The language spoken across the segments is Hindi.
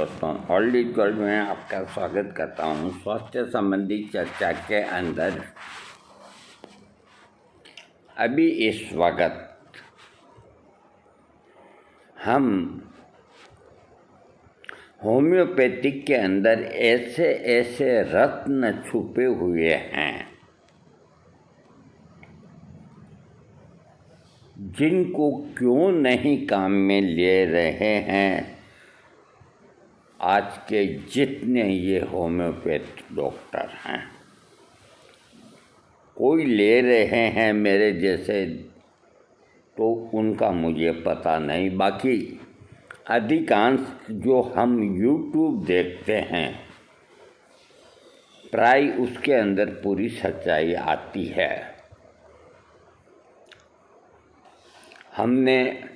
दोस्तों, ऑल इज वर्ल्ड में आपका स्वागत करता हूँ। स्वास्थ्य संबंधी चर्चा के अंदर अभी इस वक्त हम होम्योपैथिक के अंदर ऐसे ऐसे रत्न छुपे हुए हैं जिनको क्यों नहीं काम में ले रहे हैं आज के जितने ये होम्योपैथ डॉक्टर हैं। कोई ले रहे हैं मेरे जैसे तो उनका मुझे पता नहीं, बाकी अधिकांश जो हम YouTube देखते हैं प्राय उसके अंदर पूरी सच्चाई आती है। हमने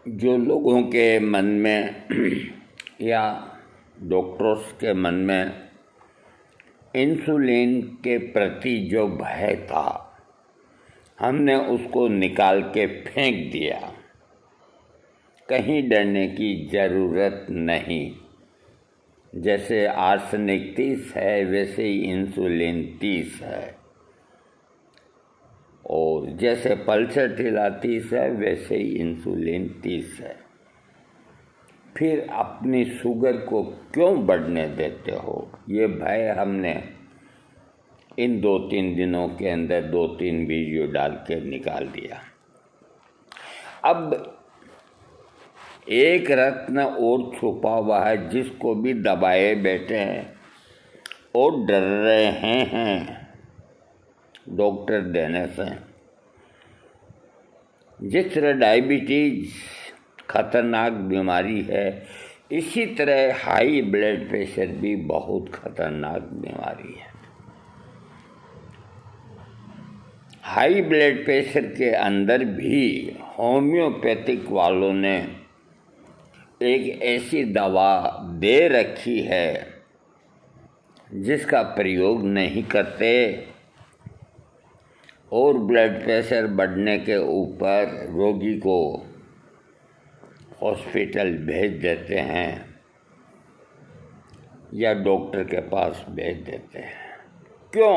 जो लोगों के मन में या डॉक्टर्स के मन में इंसुलिन के प्रति जो भय था, हमने उसको निकाल के फेंक दिया। कहीं डरने की ज़रूरत नहीं। जैसे आर्सेनिक 30 है वैसे ही इंसुलिन 30 है, और जैसे पल्सटिला 30 है वैसे ही इंसुलिन 30 है। फिर अपनी शुगर को क्यों बढ़ने देते हो? ये भय हमने इन 2-3 दिनों के अंदर 2-3 वीडियो डाल के निकाल दिया। अब एक रत्न और छुपा हुआ है जिसको भी दबाए बैठे हैं और डर रहे हैं डॉक्टर देने से। जिस तरह डायबिटीज खतरनाक बीमारी है, इसी तरह हाई ब्लड प्रेशर भी बहुत खतरनाक बीमारी है। हाई ब्लड प्रेशर के अंदर भी होम्योपैथिक वालों ने एक ऐसी दवा दे रखी है जिसका प्रयोग नहीं करते और ब्लड प्रेशर बढ़ने के ऊपर रोगी को हॉस्पिटल भेज देते हैं या डॉक्टर के पास भेज देते हैं। क्यों?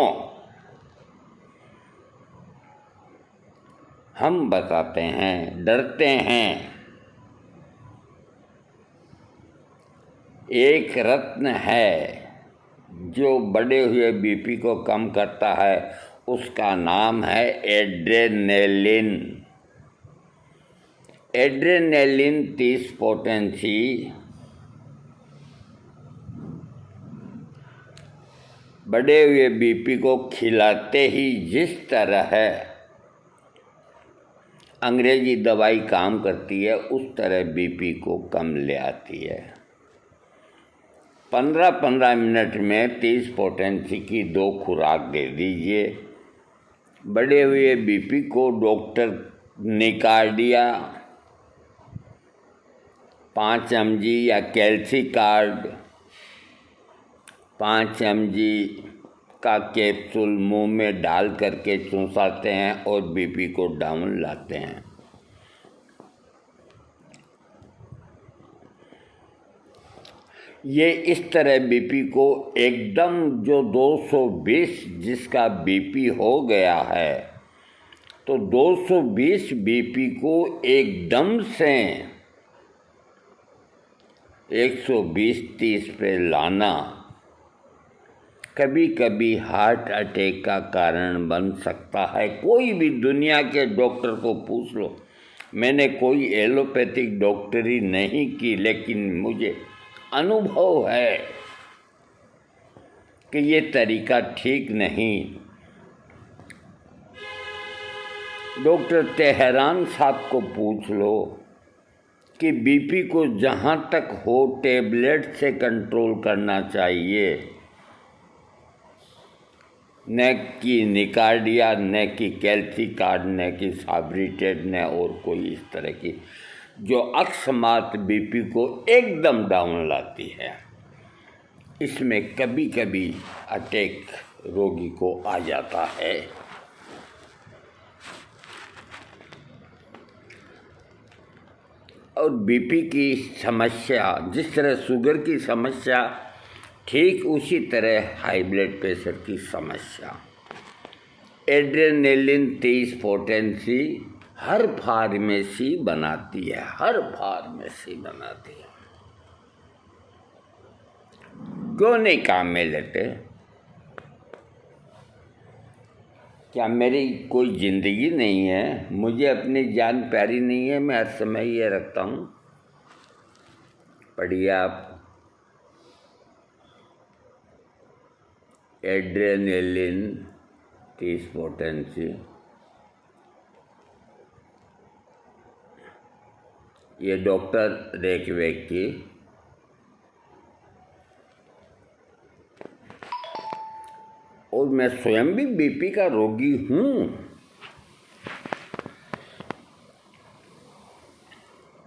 हम बताते हैं, डरते हैं। एक रत्न है जो बढ़े हुए बीपी को कम करता है, उसका नाम है एड्रेनेलिन। एड्रेनेलिन 30 पोटेंसी बढ़े हुए बीपी को खिलाते ही जिस तरह है अंग्रेजी दवाई काम करती है, उस तरह बीपी को कम ले आती है। 15-15 मिनट में 30 पोटेंसी की 2 खुराक दे दीजिए। बढ़े हुए बीपी को डॉक्टर निकार्डिया 5 mg या कैल्सीकार्ड 5 mg का कैप्सूल मुंह में डाल करके चूसाते हैं और बीपी को डाउन लाते हैं। ये इस तरह बीपी को एकदम, जो 220 जिसका बीपी हो गया है, तो 220 बीपी को एकदम से 120-30 पे लाना कभी कभी हार्ट अटैक का कारण बन सकता है। कोई भी दुनिया के डॉक्टर को पूछ लो। मैंने कोई एलोपैथिक डॉक्टरी नहीं की, लेकिन मुझे अनुभव है कि ये तरीका ठीक नहीं। डॉक्टर तेहरान साहब को पूछ लो कि बीपी को जहाँ तक हो टेबलेट से कंट्रोल करना चाहिए, न कि निकार्डिया, न कि कैल्सीकार्ड, न कि साब्रिटेड, न और कोई इस तरह की जो अकस्मात बीपी को एकदम डाउन लाती है। इसमें कभी कभी अटैक रोगी को आ जाता है। और बीपी की समस्या, जिस तरह शुगर की समस्या, ठीक उसी तरह हाई ब्लड प्रेशर की समस्या। एड्रेनलिन 30 पोटेंसी हर फार्मेसी बनाती है, हर फार्मेसी बनाती है। क्यों नहीं काम में लेते? क्या मेरी कोई ज़िंदगी नहीं है? मुझे अपनी जान प्यारी नहीं है? मैं हर समय ये रखता हूँ। पढ़िए आप, एड्रेनलिन 30 पोटेंसी, ये डॉक्टर रेकवेक की और मैं स्वयं भी बीपी का रोगी हूँ।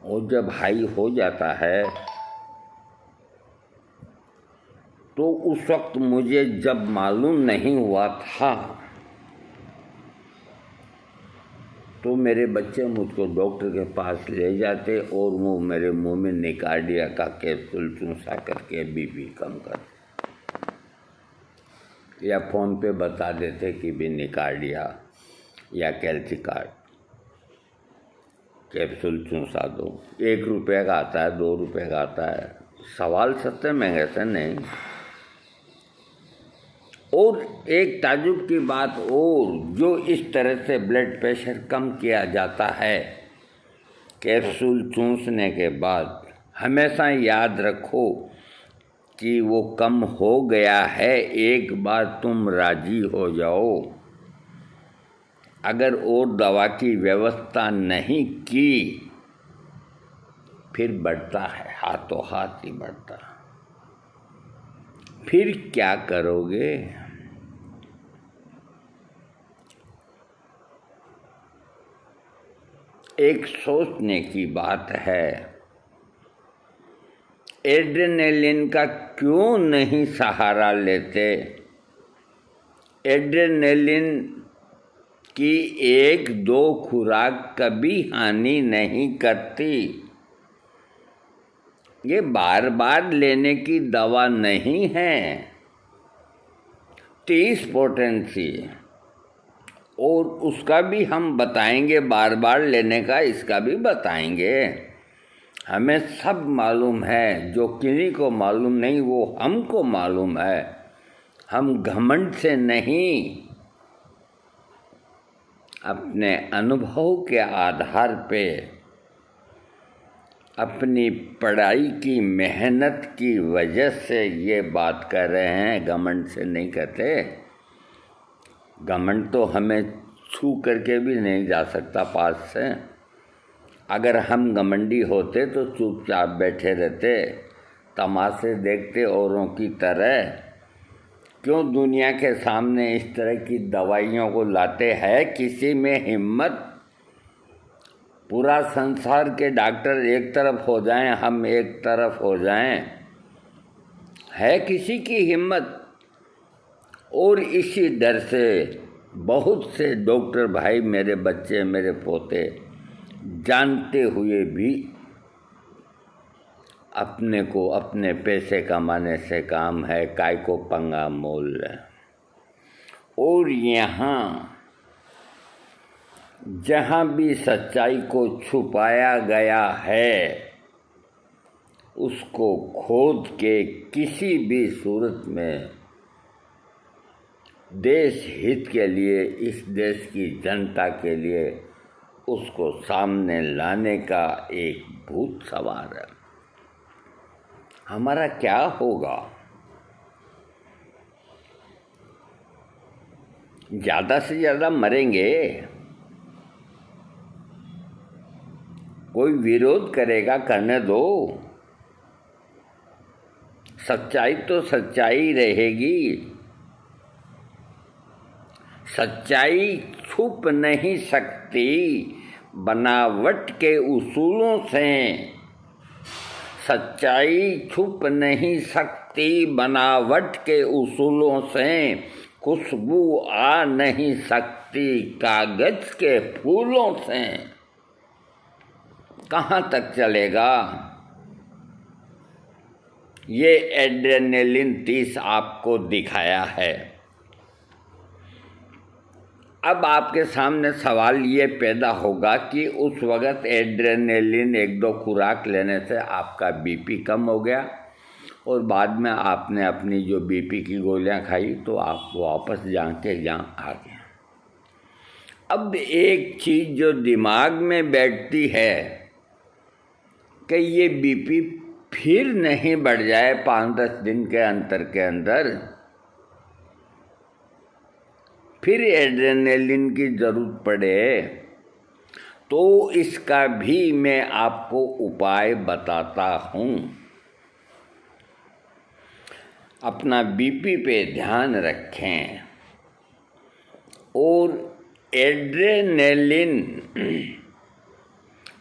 और जब हाई हो जाता है तो उस वक्त मुझे जब मालूम नहीं हुआ था तो मेरे बच्चे मुझको डॉक्टर के पास ले जाते और वो मेरे मुंह में निकार्डिया का कैप्सूल चूसा करके बीपी कम कर, या फ़ोन पे बता देते कि भी निकार्डिया या कैल्सिकार्ड कैप्सूल चूसा दो। 1 रुपये का आता है, 2 रुपये का आता है, सवाल सस्ते महंगे से नहीं। और एक ताजुब की बात और, जो इस तरह से ब्लड प्रेशर कम किया जाता है कैप्सूल चूसने के बाद, हमेशा याद रखो कि वो कम हो गया है, एक बार तुम राजी हो जाओ। अगर और दवा की व्यवस्था नहीं की फिर बढ़ता है, हाथों हाथ ही बढ़ता। फिर क्या करोगे? एक सोचने की बात है, एड्रेनलिन का क्यों नहीं सहारा लेते? एड्रेनलिन की 1-2 खुराक कभी हानि नहीं करती। ये बार बार लेने की दवा नहीं है। 30 पोटेंसी, और उसका भी हम बताएंगे, बार बार लेने का इसका भी बताएंगे। हमें सब मालूम है, जो किन्हीं को मालूम नहीं वो हमको मालूम है। हम घमंड से नहीं, अपने अनुभव के आधार पे, अपनी पढ़ाई की मेहनत की वजह से ये बात कर रहे हैं, घमंड से नहीं कहते। घमंड तो हमें छू करके भी नहीं जा सकता पास से। अगर हम घमंडी होते तो चुपचाप बैठे रहते, तमाशे देखते औरों की तरह। क्यों दुनिया के सामने इस तरह की दवाइयों को लाते हैं? किसी में हिम्मत? पूरा संसार के डॉक्टर एक तरफ हो जाएं, हम एक तरफ हो जाएं, है किसी की हिम्मत? और इसी डर से बहुत से डॉक्टर भाई, मेरे बच्चे, मेरे पोते, जानते हुए भी अपने को, अपने पैसे कमाने से काम है, काय को पंगा मोल है। और यहाँ जहाँ भी सच्चाई को छुपाया गया है उसको खोद के किसी भी सूरत में देश हित के लिए, इस देश की जनता के लिए उसको सामने लाने का एक भूत सवार है। हमारा क्या होगा? ज़्यादा से ज़्यादा मरेंगे। कोई विरोध करेगा, करने दो। सच्चाई तो सच्चाई रहेगी। सच्चाई छुप नहीं सकती बनावट के उसूलों से। सच्चाई छुप नहीं सकती बनावट के उसूलों से। खुशबू आ नहीं सकती कागज के फूलों से। कहाँ तक चलेगा? ये एड्रेनलिन 30 आपको दिखाया है। अब आपके सामने सवाल ये पैदा होगा कि उस वक़्त एड्रेनलिन 1-2 खुराक लेने से आपका बीपी कम हो गया और बाद में आपने अपनी जो बीपी की गोलियां खाई तो आप वापस जहाँ आ गए। अब एक चीज़ जो दिमाग में बैठती है कि ये बीपी फिर नहीं बढ़ जाए 5-10 दिन के अंतर के अंदर, फिर एड्रेनलिन की ज़रूरत पड़े, तो इसका भी मैं आपको उपाय बताता हूँ। अपना बीपी पे ध्यान रखें और एड्रेनलिन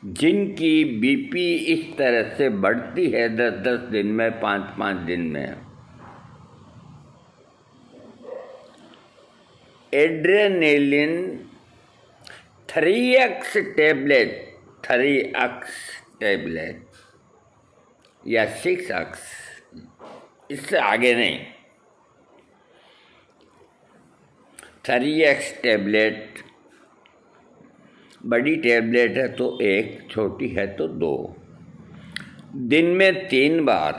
जिनकी बीपी इस तरह से बढ़ती है 10-10 दिन में, 5-5 दिन में, एड्रेनलिन 3x टैबलेट या 6x, इससे आगे नहीं, 3x टैबलेट, बड़ी टैबलेट है तो 1, छोटी है तो 2, दिन में 3 बार।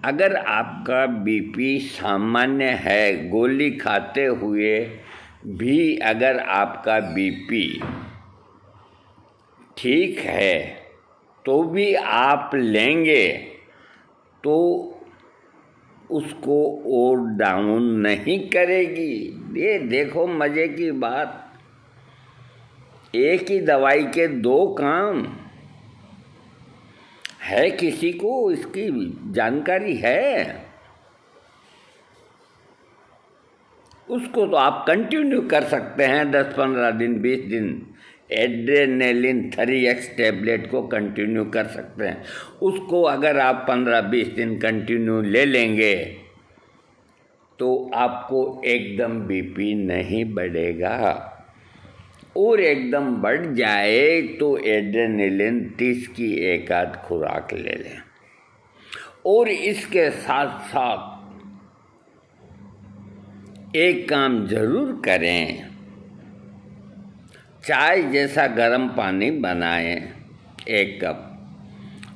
अगर आपका बीपी सामान्य है, गोली खाते हुए भी अगर आपका बीपी ठीक है तो भी आप लेंगे तो उसको और डाउन नहीं करेगी। ये देखो मज़े की बात, एक ही दवाई के 2 काम है। किसी को इसकी जानकारी है? उसको तो आप कंटिन्यू कर सकते हैं 10-15 दिन, 20 दिन। एड्रेनलिन 3x टैबलेट को कंटिन्यू कर सकते हैं। उसको अगर आप 15-20 दिन कंटिन्यू ले लेंगे तो आपको एकदम बीपी नहीं बढ़ेगा, और एकदम बढ़ जाए तो एड्रेनलिन 30 की 1-8 खुराक ले लें। और इसके साथ साथ एक काम ज़रूर करें, चाय जैसा गर्म पानी बनाएं 1 कप,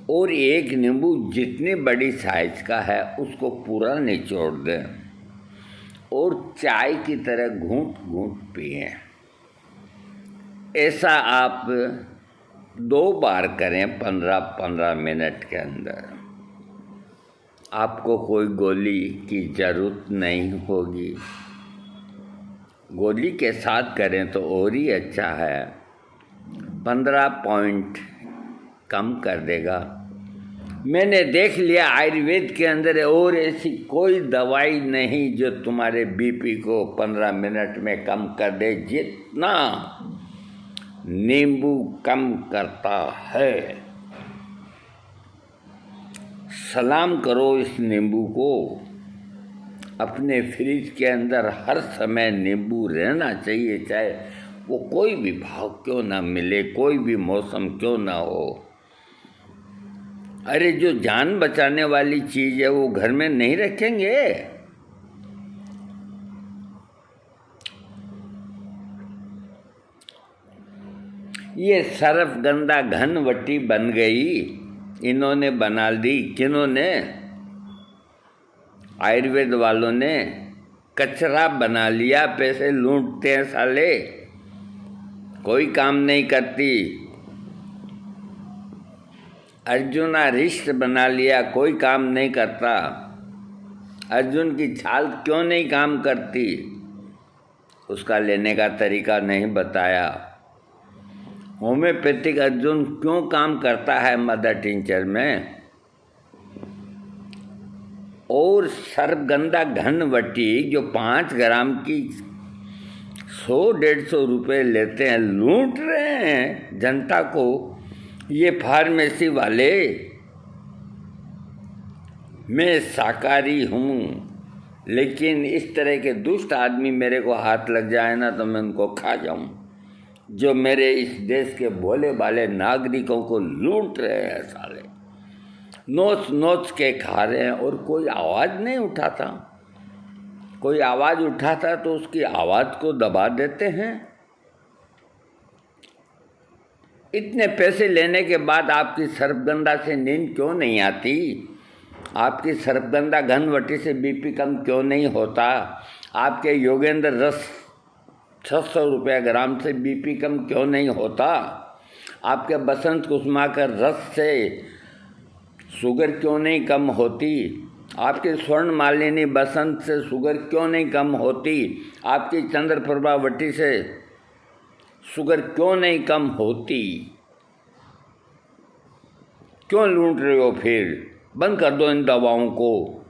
और 1 नींबू जितनी बड़ी साइज का है उसको पूरा निचोड़ दें और चाय की तरह घूंट घूंट पिएं। ऐसा आप 2 बार करें 15-15 मिनट के अंदर। आपको कोई गोली की ज़रूरत नहीं होगी। गोली के साथ करें तो और ही अच्छा है, 15 पॉइंट कम कर देगा। मैंने देख लिया आयुर्वेद के अंदर और ऐसी कोई दवाई नहीं जो तुम्हारे बीपी को 15 मिनट में कम कर दे, जितना नींबू कम करता है। सलाम करो इस नींबू को। अपने फ्रिज के अंदर हर समय नींबू रहना चाहिए, चाहे वो कोई भी भाव क्यों ना मिले, कोई भी मौसम क्यों ना हो। अरे जो जान बचाने वाली चीज़ है वो घर में नहीं रखेंगे? ये सरफगंदा घनवटी बन गई, इन्होंने बना दी। किन्होंने? आयुर्वेद वालों ने कचरा बना लिया। पैसे लूटते हैं साले, कोई काम नहीं करती। अर्जुना रिष्ट बना लिया, कोई काम नहीं करता। अर्जुन की छाल क्यों नहीं काम करती, उसका लेने का तरीका नहीं बताया। होम्योपैथिक अर्जुन क्यों काम करता है मदर टिंचर में। और सरगंधा घनवटी जो 5 ग्राम की 100-150 रुपये लेते हैं, लूट रहे हैं जनता को ये फार्मेसी वाले। मैं शाकाहारी हूँ, लेकिन इस तरह के दुष्ट आदमी मेरे को हाथ लग जाए ना तो मैं उनको खा जाऊँ। जो मेरे इस देश के भोले भाले नागरिकों को लूट रहे हैं साले, नोच नोच के खा रहे हैं और कोई आवाज़ नहीं उठाता। कोई आवाज़ उठाता तो उसकी आवाज़ को दबा देते हैं। इतने पैसे लेने के बाद आपकी सर्पगंधा से नींद क्यों नहीं आती? आपकी सर्पगंधा घनवटी से बीपी कम क्यों नहीं होता? आपके योगेंद्र रस 600 रुपया ग्राम से बीपी कम क्यों नहीं होता? आपके बसंत कुसुमाकर रस से शुगर क्यों नहीं कम होती? आपकी स्वर्ण मालिनी बसंत से शुगर क्यों नहीं कम होती? आपकी चंद्रप्रभा वटी से शुगर क्यों नहीं कम होती? क्यों लूट रहे हो? फिर बंद कर दो इन दवाओं को।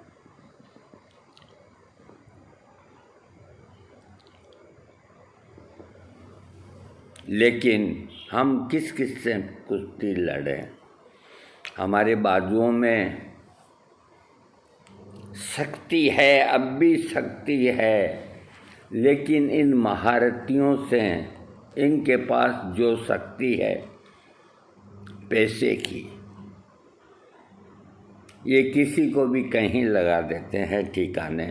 लेकिन हम किस किस से कुश्ती लड़ें? हमारे बाजुओं में शक्ति है, अब भी शक्ति है, लेकिन इन महारथियों से इनके पास जो शक्ति है पैसे की, ये किसी को भी कहीं लगा देते हैं ठिकाने।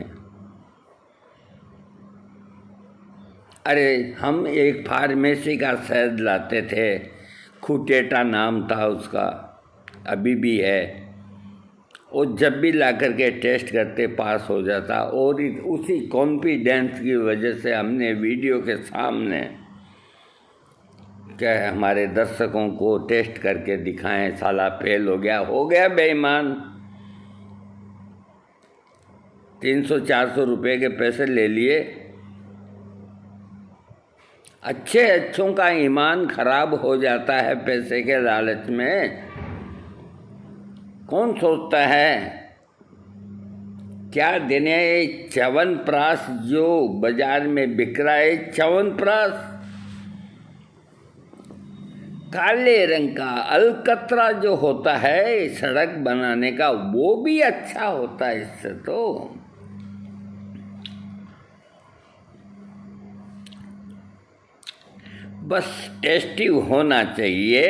अरे हम एक फार्मेसी का शहद लाते थे, खुटेटा नाम था उसका, अभी भी है। वो जब भी ला करके टेस्ट करते पास हो जाता, और उसी कॉन्फिडेंस की वजह से हमने वीडियो के सामने क्या हमारे दर्शकों को टेस्ट करके दिखाएं, साला फेल हो गया बेईमान। 300-400 रुपये के पैसे ले लिए। अच्छों का ईमान खराब हो जाता है पैसे के लालच में। कौन सोचता है? क्या दिन है च्यवनप्राश जो बाजार में बिक रहा है, च्यवनप्राश काले रंग का अलकतरा जो होता है सड़क बनाने का, वो भी अच्छा होता है इससे तो। बस टेस्टी होना चाहिए।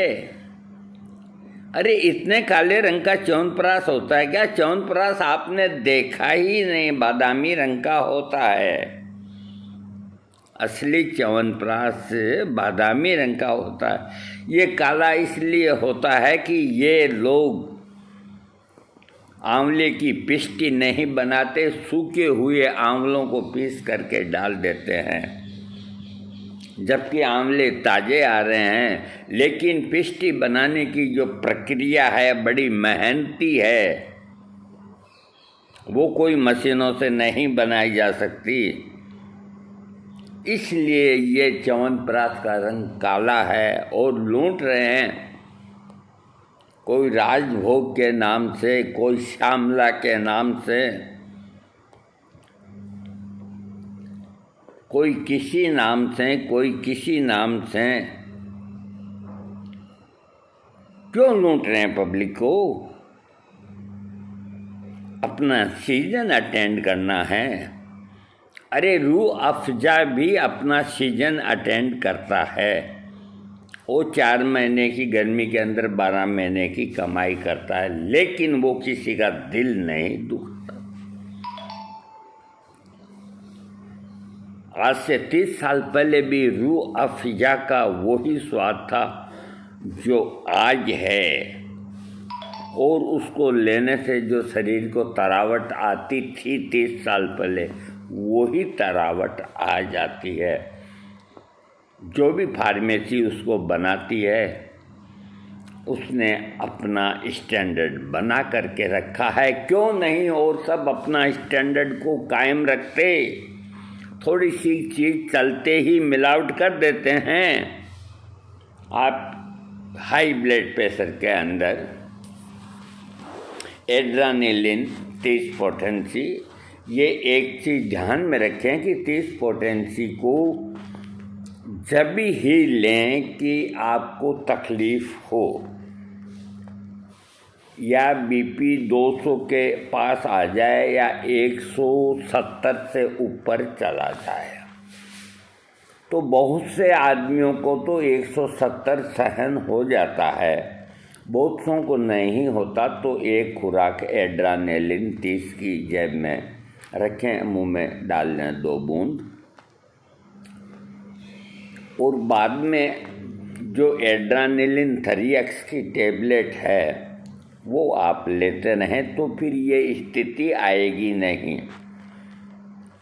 अरे इतने काले रंग का च्यवनप्राश होता है क्या? च्यवनप्राश आपने देखा ही नहीं, बादामी रंग का होता है। असली च्यवनप्राश बादामी रंग का होता है। ये काला इसलिए होता है कि ये लोग आंवले की पिष्टी नहीं बनाते, सूखे हुए आंवलों को पीस करके डाल देते हैं, जबकि आंवले ताज़े आ रहे हैं। लेकिन पिष्टी बनाने की जो प्रक्रिया है बड़ी मेहनती है, वो कोई मशीनों से नहीं बनाई जा सकती। इसलिए ये च्यवनप्राश का रंग काला है और लूट रहे हैं। कोई राजभोग के नाम से, कोई श्यामला के नाम से, कोई किसी नाम से, कोई किसी नाम से क्यों लूट रहे हैं पब्लिक को? अपना सीजन अटेंड करना है। अरे रूह अफ़ज़ा भी अपना सीजन अटेंड करता है। वो 4 महीने की गर्मी के अंदर 12 महीने की कमाई करता है, लेकिन वो किसी का दिल नहीं दुखता। आज से 30 साल पहले भी रूह अफ़ज़ा का वही स्वाद था जो आज है, और उसको लेने से जो शरीर को तरावट आती थी 30 साल पहले, वही तरावट आ जाती है। जो भी फार्मेसी उसको बनाती है, उसने अपना स्टैंडर्ड बना करके रखा है। क्यों नहीं और सब अपना स्टैंडर्ड को कायम रखते? थोड़ी सी चीज़ चलते ही मिलावट कर देते हैं। आप हाई ब्लड प्रेशर के अंदर एड्रेनालिन 30 पोटेंसी, ये एक चीज़ ध्यान में रखें कि 30 पोटेंसी को जब ही लें कि आपको तकलीफ़ हो या बीपी 200 के पास आ जाए या 170 से ऊपर चला जाए, तो बहुत से आदमियों को तो 170 सहन हो जाता है, बहुतों को नहीं होता। तो एक खुराक एड्रानेलिन 30 की जेब में रखें, मुंह में डाल लें 2 बूंद, और बाद में जो एड्रानेलिन 3x की टेबलेट है वो आप लेते रहें, तो फिर ये स्थिति आएगी नहीं।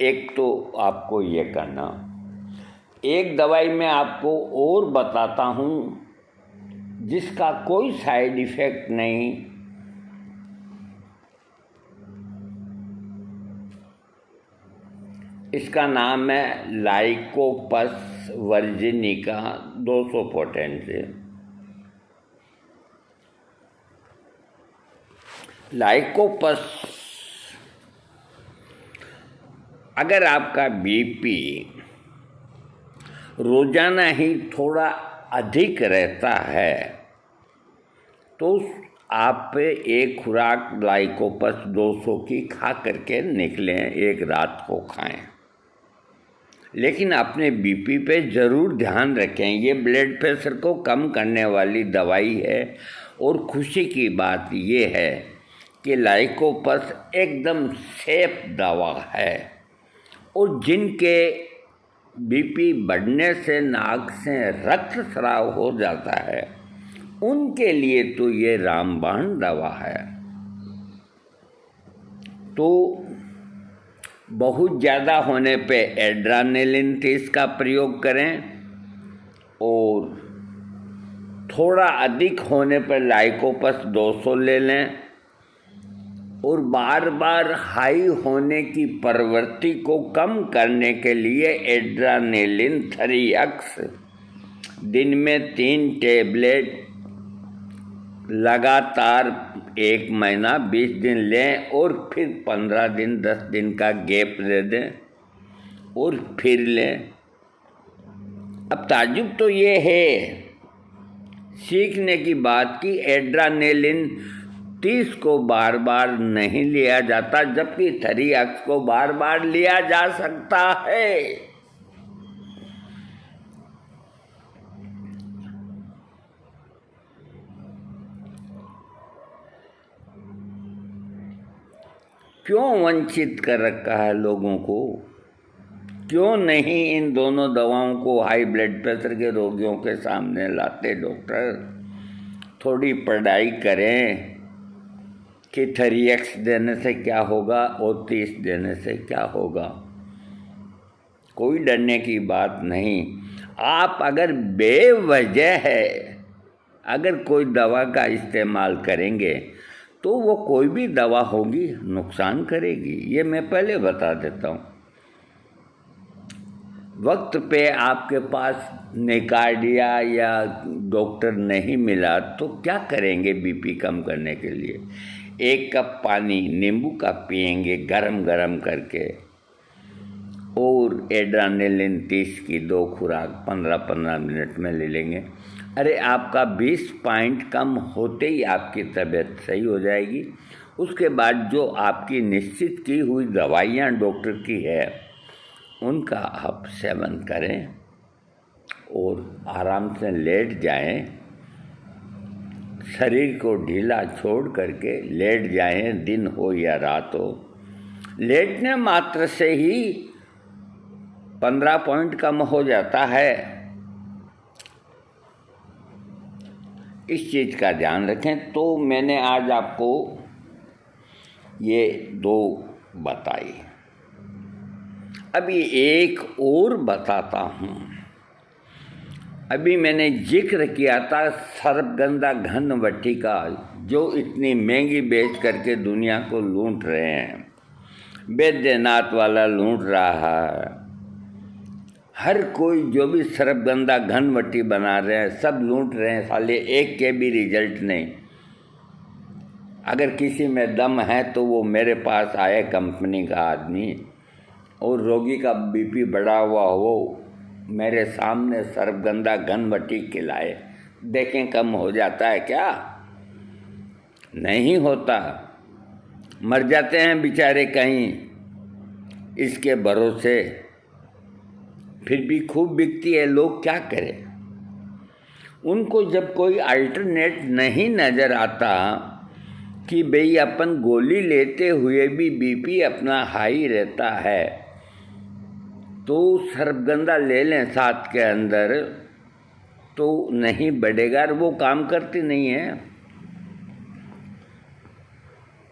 एक तो आपको ये करना। एक दवाई मैं आपको और बताता हूँ जिसका कोई साइड इफ़ेक्ट नहीं, इसका नाम है लाइकोपस वर्जिनिका 200 पोटेंसी। लाइकोपस, अगर आपका बीपी रोजाना ही थोड़ा अधिक रहता है तो आप एक खुराक लाइकोपस 200 की खा करके निकलें, एक रात को खाएं। लेकिन अपने बीपी पे ज़रूर ध्यान रखें, ये ब्लड प्रेशर को कम करने वाली दवाई है। और खुशी की बात ये है कि लाइकोपस एकदम सेफ दवा है, और जिनके बीपी बढ़ने से नाक से रक्त स्राव हो जाता है उनके लिए तो ये रामबाण दवा है। तो बहुत ज़्यादा होने पे एड्रानेलिन 30 का प्रयोग करें, और थोड़ा अधिक होने पर लाइकोपस 200 ले लें, और बार बार हाई होने की प्रवृत्ति को कम करने के लिए एड्रानेलिन 3x दिन में 3 टेबलेट लगातार 1 महीना 20 दिन लें, और फिर 15 दिन 10 दिन का गैप दे दें और फिर लें। अब ताज्जुब तो ये है सीखने की बात कि एड्रानेलिन 30 को बार बार नहीं लिया जाता, जबकि 3x को बार बार लिया जा सकता है। क्यों वंचित कर रखा है लोगों को? क्यों नहीं इन दोनों दवाओं को हाई ब्लड प्रेशर के रोगियों के सामने लाते डॉक्टर? थोड़ी पढ़ाई करें कि 3x देने से क्या होगा और 30 देने से क्या होगा। कोई डरने की बात नहीं। आप अगर बेवजह है अगर कोई दवा का इस्तेमाल करेंगे तो वो कोई भी दवा होगी नुकसान करेगी, ये मैं पहले बता देता हूँ। वक्त पे आपके पास निकार्डिया या डॉक्टर नहीं मिला तो क्या करेंगे बीपी कम करने के लिए? 1 कप पानी नींबू का पिएंगे गरम गरम करके, और एड्रानेलिन 30 की 2 खुराक 15-15 मिनट में ले लेंगे। अरे आपका 20 पॉइंट कम होते ही आपकी तबीयत सही हो जाएगी। उसके बाद जो आपकी निश्चित की हुई दवाइयाँ डॉक्टर की है उनका आप सेवन करें और आराम से लेट जाएं। शरीर को ढीला छोड़ करके लेट जाएं, दिन हो या रात हो। लेटने मात्र से ही 15 पॉइंट कम हो जाता है। इस चीज़ का ध्यान रखें। तो मैंने आज आपको ये 2 बताई। अभी एक और बताता हूँ। अभी मैंने जिक्र किया था सर्पगंधा घनवटी का, जो इतनी महंगी बेच करके दुनिया को लूट रहे हैं। बैद्यनाथ वाला लूट रहा है, हर कोई जो भी सर्पगंधा घनवटी बना रहे हैं सब लूट रहे हैं, साले एक के भी रिजल्ट नहीं। अगर किसी में दम है तो वो मेरे पास आए कंपनी का आदमी, और रोगी का बीपी बढ़ा हुआ हो मेरे सामने सर्पगंधा घनवटी खिलाए, देखें कम हो जाता है क्या? नहीं होता, मर जाते हैं बेचारे कहीं इसके भरोसे। फिर भी खूब बिकती है, लोग क्या करें। उनको जब कोई अल्टरनेट नहीं नज़र आता कि भाई अपन गोली लेते हुए भी बीपी अपना हाई रहता है, तो सर्पगंधा ले लें साथ के अंदर, तो नहीं बढ़ेगा और वो काम करती नहीं है।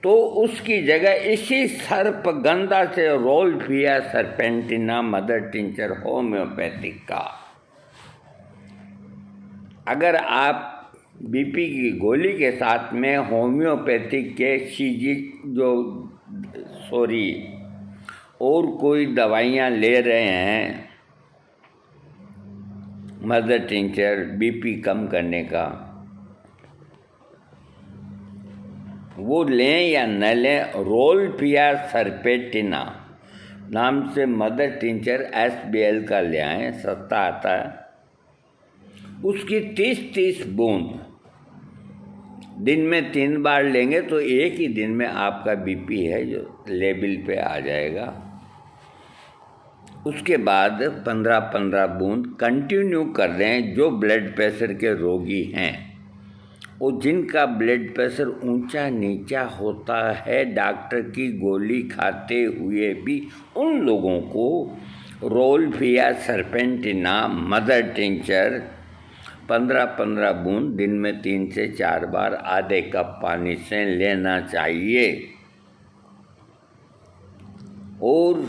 तो उसकी जगह इसी सर्पगंधा से रोल्फिया सर्पेंटिना मदर टिंचर होम्योपैथिक का, अगर आप बीपी की गोली के साथ में होम्योपैथिक के और कोई दवाइयाँ ले रहे हैं, मदर टिंचर बीपी कम करने का, वो लें या न लें, रोल्फिया सर्पेंटिना नाम से मदर टिंचर SBL का ले आएँ, सस्ता आता है। उसकी 30-30 बूंद दिन में 3 बार लेंगे तो एक ही दिन में आपका बीपी है जो लेवल पे आ जाएगा। उसके बाद 15-15 बूंद कंटिन्यू कर रहे हैं जो ब्लड प्रेशर के रोगी हैं, और जिनका ब्लड प्रेशर ऊंचा नीचा होता है डॉक्टर की गोली खाते हुए भी, उन लोगों को रोल्फिया सर्पेंटिना मदर टिंचर 15-15 बूंद दिन में 3 से 4 बार आधे कप पानी से लेना चाहिए। और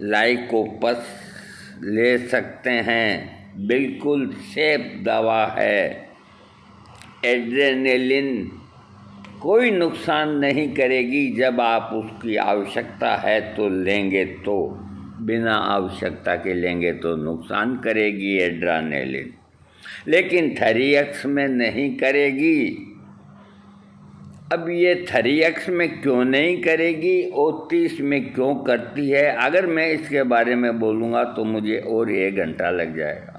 लाइकोपस ले सकते हैं, बिल्कुल सेफ दवा है। एड्रेनलिन कोई नुकसान नहीं करेगी, जब आप उसकी आवश्यकता है तो लेंगे, तो बिना आवश्यकता के लेंगे तो नुकसान करेगी एड्रेनलिन, लेकिन थरीएक्स में नहीं करेगी। अब ये थरीएक्स में क्यों नहीं करेगी और 30 में क्यों करती है, अगर मैं इसके बारे में बोलूँगा तो मुझे और 1 घंटा लग जाएगा।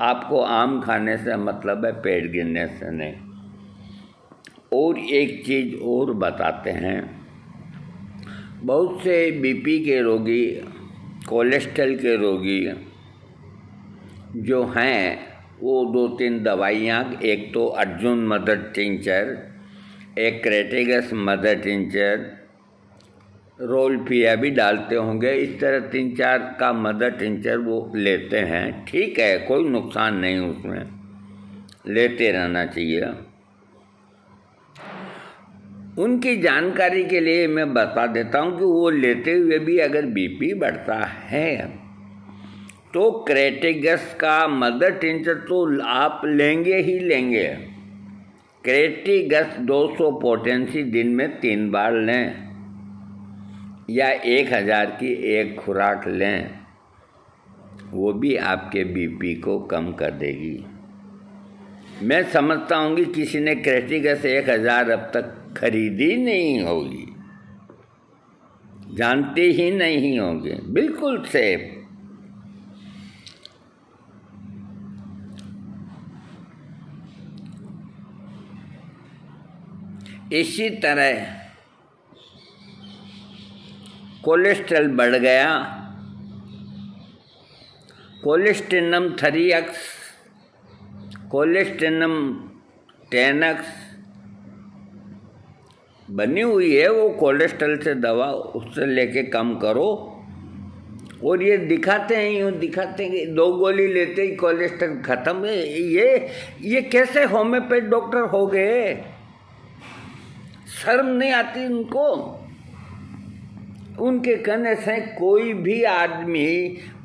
आपको आम खाने से मतलब है, पेट गिरने से नहीं। और एक चीज़ और बताते हैं, बहुत से बीपी के रोगी, कोलेस्ट्रॉल के रोगी जो हैं, वो 2-3 दवाइयाँ, एक तो अर्जुन मदर टिंचर, एक क्रेटिगस मदर टिंचर, रोल्फिया भी डालते होंगे, इस तरह 3-4 का मदर टिंचर वो लेते हैं। ठीक है, कोई नुकसान नहीं उसमें, लेते रहना चाहिए। उनकी जानकारी के लिए मैं बता देता हूँ कि वो लेते हुए भी अगर बीपी बढ़ता है तो क्रेटिगस का मदर टिंचर तो आप लेंगे ही लेंगे। क्रेटिगस 200 पोटेंसी दिन में 3 बार लें, या 1000 की एक खुराक लें, वो भी आपके बीपी को कम कर देगी। मैं समझता हूँ कि किसी ने क्रेटिगस 1000 अब तक खरीदी नहीं होगी, जानते ही नहीं होंगे, बिल्कुल सेफ। इसी तरह कोलेस्ट्रॉल बढ़ गया, कोलेस्टेनम 3x, कोलेस्टेनम 10x बनी हुई है, वो कोलेस्ट्रॉल से दवा, उससे लेके कम करो। और ये दिखाते हैं, यूँ दिखाते हैं कि 2 गोली लेते ही कोलेस्ट्रॉल ख़त्म है। ये कैसे होम्योपैथ डॉक्टर हो गए? शर्म नहीं आती उनको? उनके कहने से कोई भी आदमी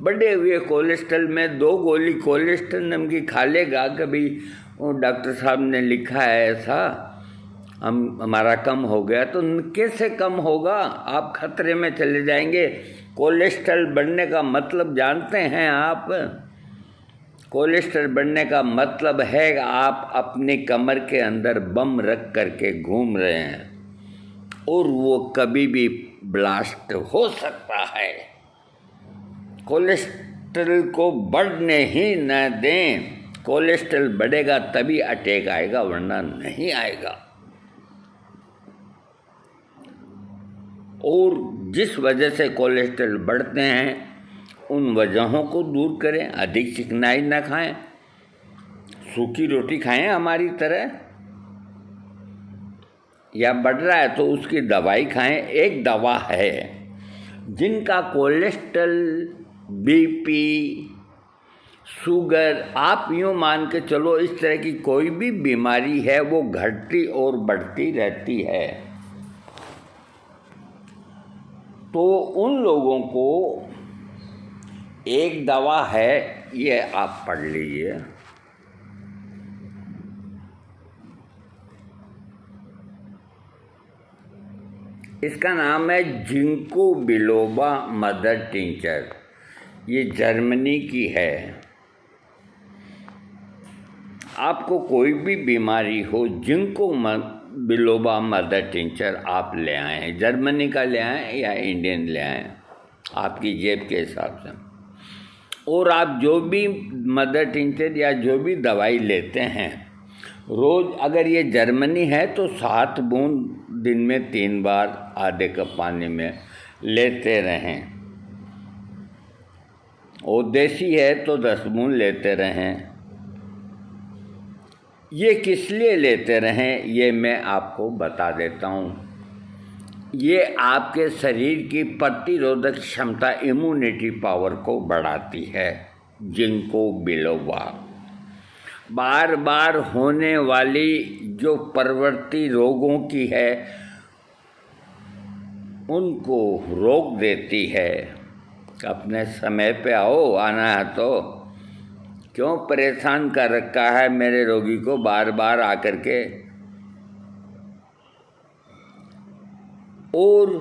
बढ़े हुए कोलेस्ट्रॉल में 2 गोली कोलेस्ट्रॉल की खा लेगा। कभी डॉक्टर साहब ने लिखा है ऐसा, हमारा कम हो गया, तो कैसे कम होगा? आप खतरे में चले जाएंगे। कोलेस्ट्रॉल बढ़ने का मतलब जानते हैं आप? कोलेस्ट्रॉल बढ़ने का मतलब है आप अपनी कमर के अंदर बम रख करके घूम रहे हैं, और वो कभी भी ब्लास्ट हो सकता है। कोलेस्ट्रॉल को बढ़ने ही न दें। कोलेस्ट्रॉल बढ़ेगा तभी अटैक आएगा, वरना नहीं आएगा। और जिस वजह से कोलेस्ट्रॉल बढ़ते हैं उन वजहों को दूर करें, अधिक चिकनाई ना खाएं, सूखी रोटी खाएं हमारी तरह, या बढ़ रहा है तो उसकी दवाई खाएं। एक दवा है, जिनका कोलेस्ट्रॉल, बीपी, शुगर, आप यूँ मान के चलो इस तरह की कोई भी बीमारी है वो घटती और बढ़ती रहती है, तो उन लोगों को एक दवा है, ये आप पढ़ लीजिए। इसका नाम है जिंको बिलोबा मदर टिंचर। ये जर्मनी की है। आपको कोई भी बीमारी हो, जिंको बिलोबा मदर टिंचर आप ले आएँ, जर्मनी का ले आएँ या इंडियन ले आएँ, आपकी जेब के हिसाब से। और आप जो भी मदर टिंचर या जो भी दवाई लेते हैं, रोज़ अगर ये जर्मनी है तो 7 बूंद दिन में 3 बार आधे कप पानी में लेते रहें, और देसी है तो 10 बूंद लेते रहें। ये किस लिए लेते रहें ये मैं आपको बता देता हूँ। ये आपके शरीर की प्रतिरोधक क्षमता, इम्यूनिटी पावर को बढ़ाती है। जिंको बिलोबा बार बार होने वाली जो प्रवृत्ति रोगों की है उनको रोक देती है। अपने समय पे आओ, आना है तो क्यों परेशान कर रखा है मेरे रोगी को बार बार आकर के। और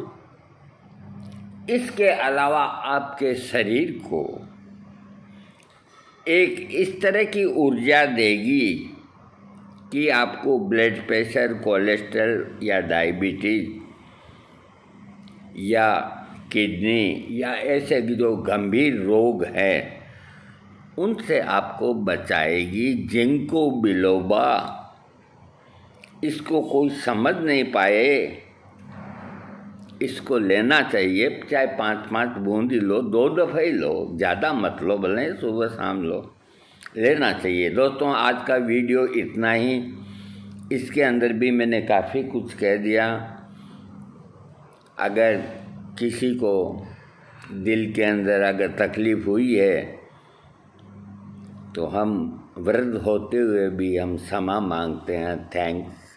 इसके अलावा आपके शरीर को एक इस तरह की ऊर्जा देगी कि आपको ब्लड प्रेशर, कोलेस्ट्रॉल या डायबिटीज या किडनी या ऐसे जो गंभीर रोग हैं उनसे आपको बचाएगी। जिंको बिलोबा, इसको कोई समझ नहीं पाए, इसको लेना चाहिए। चाहे 5-5 बूंद ही लो, 2 दफ़े ही लो, ज़्यादा मत लो, भले सुबह शाम लो, लेना चाहिए। दोस्तों, आज का वीडियो इतना ही। इसके अंदर भी मैंने काफ़ी कुछ कह दिया। अगर किसी को दिल के अंदर अगर तकलीफ़ हुई है तो हम वृद्ध होते हुए भी हम क्षमा मांगते हैं। थैंक्स।